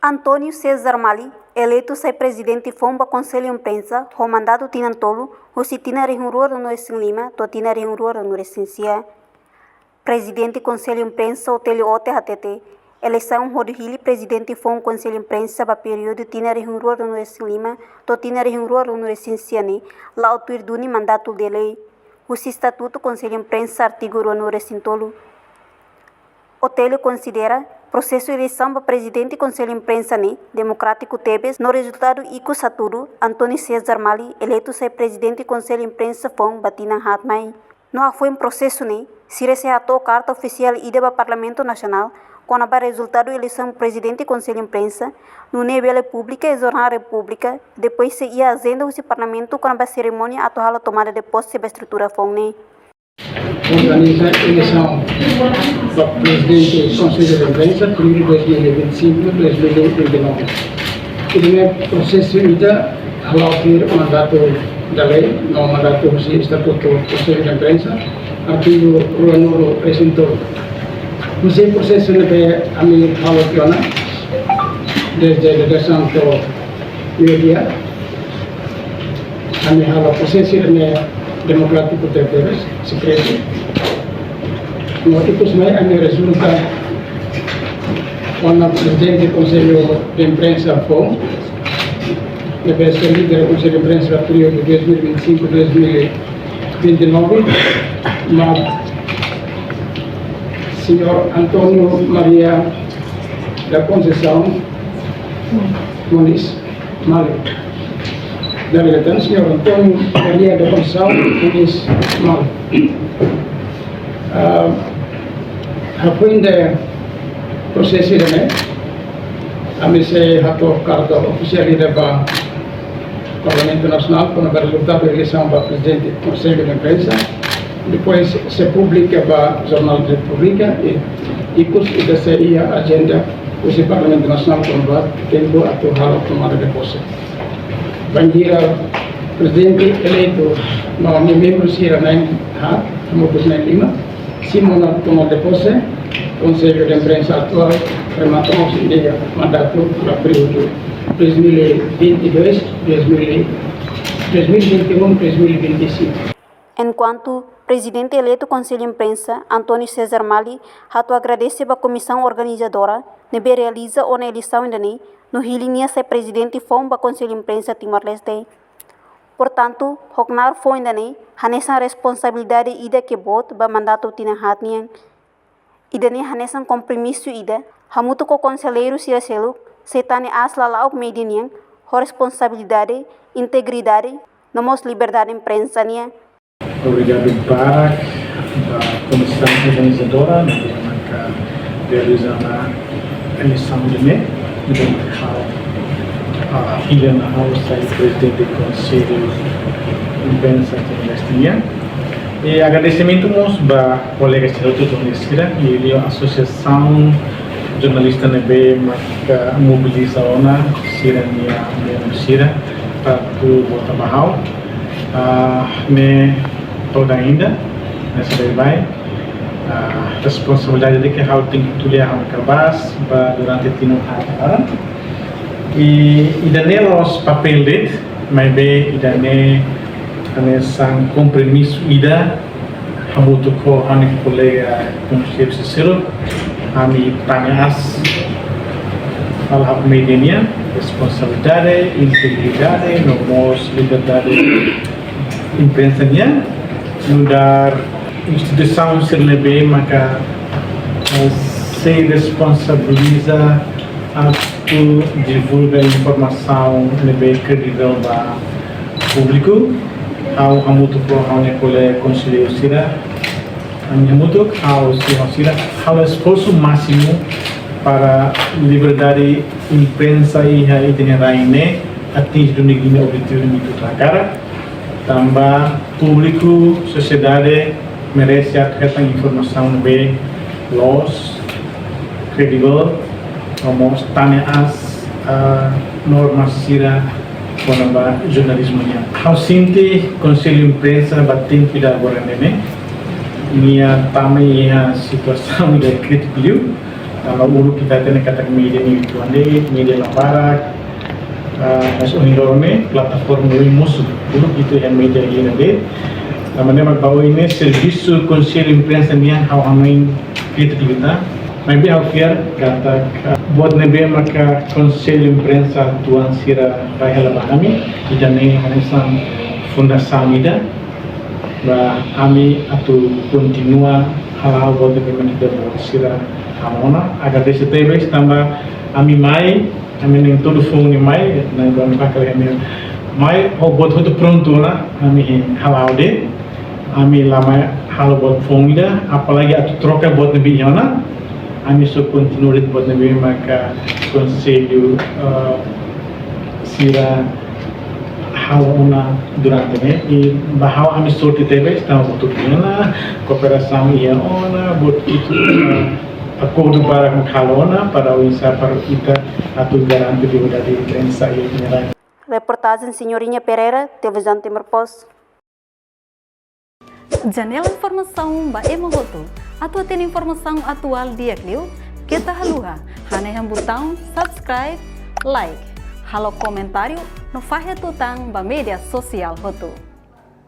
Antônio César Mali, eleito ser presidente Fomba Conselho Imprensa, o mandato tinantolo, o sitina rehuror no Esin Lima, totina rehuror no Essencia. Presidente Conselho Imprensa, Hotel Ote HTT, eleição Rodhili, presidente Fomba Conselho Imprensa, para período tina rehuror no Esin Lima, totina rehuror no Essencia, lá autuirduni mandato de lei, o estatuto Conselho Imprensa, artigo no Recintolo. Hotel considera processo de eleição para presidente do Conselho de Imprensa democrático Tebes, no resultado Ico Saturo, Antônio César Mali, eleito ser presidente do Conselho de Imprensa Fong Batina Hatmai. Não foi um processo se receatou carta oficial ida para o Parlamento Nacional, quando o resultado da eleição do presidente do Conselho de Imprensa, no nível pública e jornal República, depois se ia a agenda do Parlamento quando a cerimônia atual a tomada de posse da estrutura Fong. Organiza a eleição do presidente do Conselho de Imprensa, período 2025-2029. Ele processo ainda relatir o mandato da lei, no mandato do Estatuto do Conselho de Imprensa, artigo no Recintolo. Nesse processo a mim relaciona desde a redação do media, a mim o processo democrático terceiro, secreto. No itu sebenarnya ada resultat quando o presidente do Conselho de Imprensa FOM, deve ser líder do Conselho de Imprensa no período 2025-2029, mas senhor Antônio Maria da Conceição Muniz Mali. Da verdade, senhor Antônio Maria da Conceição Muniz Mali. Após o processo a mim se ratou carta oficial para o Parlamento Nacional com o resultado da eleição para presidente do Conselho de Imprensa. Depois se publica para o Jornal da República e custa seria a agenda do Parlamento Nacional com o tempo atual tomada de posse. Bangira presidente eleito no membro Sira Nain Hat, Mokus Nain Lima, Simona tomada de posse, Conselho de Imprensa atual rematou o mandato para o período 2021-2025. Enquanto presidente eleito do Conselho de Imprensa, Antônio César Mali, agradece a comissão organizadora que realiza a eleição no Rio ser presidente do Conselho de Imprensa Timor-Leste. Portanto, Hoknar foi nessa responsabilidade ida que bot ba mandato tina hatnian. Ida nessa compromisso ida, hamuto ko conselheiro siraselo, setane asla lauk medianian, responsabilidade, integridade, nomos liberdade imprensa nian. Obrigado para a comissão organizadora que realiza a eleição de mim, a Helena House, presidente do Conselho de Imprensa Timor-Leste. E agradecimento para colegas de Tunisira e a Associação Jornalista NB que mobiliza a ONA, Sira e Sira, para o Botabahau. Toda ainda nessa vai a responsabilidade de que a tem que tuliar a cabaz durante o tino e danela os papel dele mas bem dane nessa compromisso ida a muito com a minha colega com o chefe Cicero a mim tanhas a mediania responsabilidade integridade nomos liberdade imprensa mudar instituição ser lebih maka se responsabiliza atau divulgar informação lebih credível para público ao hamutu pro hanya kole conselheiro sira hamutu ao sira ao esforço máximo para liberdade imprensa e a itinerária atingir o nível objetivo do cara tambah público, sociedade merece a informação bem los, credível, como tanya as normas sira para jornalismo nya. Hau sinti Conselho de Imprensa batin tidak agora minha também a situação de critico Kalau ulu kita tene kata media ni tuande, media lambarak, mas unidorone plataforma ini musuh. Ulu itu yang media ini nanti. Namanya magbawa ini serviço conselho imprensa niya how amain kita. Maybe how fair kata buat nebe maka conselho imprensa tuan sira rahela bahami idane hanesan fundação ida ba ami atu continua hal buat nebe kita buat sira hamona agar desse tebe tambah ami mai ami ning todo phone mai na don pakal ini mai ho buat hotu pronto na ami halal de ami lama hal buat phone apalagi atu troca buat nebe yana ami so continua buat nebe maka conselho sira hauna durante e bahwa ami sorti tebe estamos tudo cooperação ia ona buat itu acordo para kalona para usaha para kita atau garanti dari imprensa ini. Reportagem Senhorinha Pereira, televisão Timor Post. Janela informação ba emohoto. Atua tem informação atual dia Clio. Kita haluha. Haneham botão subscribe, like. Halo comentário no fahe tutang ba media sosial hoto.